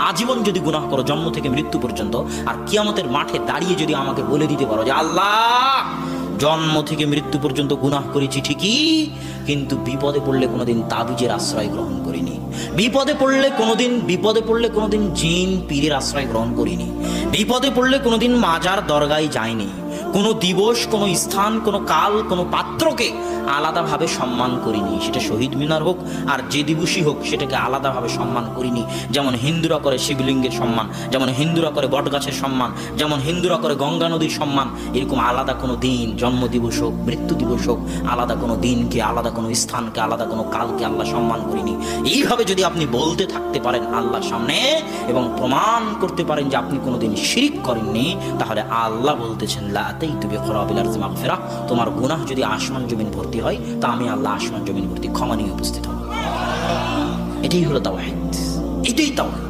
আজীবন যদি গুনাহ করো জন্ম থেকে মৃত্যু পর্যন্ত, আর কিয়ামতের মাঠে দাঁড়িয়ে যদি আমাকে বলে দিতে পারো যে আল্লাহ জন্ম থেকে মৃত্যু পর্যন্ত গুনাহ করেছি ঠিকই, কিন্তু বিপদে পড়লে কোনোদিন তাবিজের আশ্রয় গ্রহণ করিনি, বিপদে পড়লে কোনোদিন জিন পীরের আশ্রয় গ্রহণ করিনি, বিপদে পড়লে কোনোদিন মাজার দরগায় যায়নি, কোনো দিবস, কোনো স্থান, কোনো কাল, কোনো পাত্রকে আলাদাভাবে সম্মান করিনি, সেটা শহীদ মিনার হোক আর যে দিবসই হোক সেটাকে আলাদাভাবে সম্মান করিনি। যেমন হিন্দুরা করে শিবলিঙ্গের সম্মান, যেমন হিন্দুরা করে বটগাছের সম্মান, যেমন হিন্দুরা করে গঙ্গা নদীর সম্মান, এরকম আলাদা কোনো দিন, জন্ম দিবস হোক, মৃত্যু দিবস হোক, আলাদা কোনো দিনকে, আলাদা কোনো স্থানকে, আলাদা কোনো কালকে আল্লাহ সম্মান করিনি। এইভাবে যদি আপনি বলতে থাকতে পারেন আল্লাহর সামনে এবং প্রমাণ করতে পারেন যে আপনি কোনোদিন শিরিক করেননি, তাহলে আল্লাহ বলতেছেন লা আতাইতু বিখরাবিল আরদি মাগফিরাহ, তোমার গুনাহ যদি আসমান জমিন ভর্তি হয় তা আমি আল্লাহ আসমান জমিন ভর্তি ক্ষমা নিয়ে উপস্থিত হব। এটাই হলো তাওহীদ, এটাই তাওহীদ।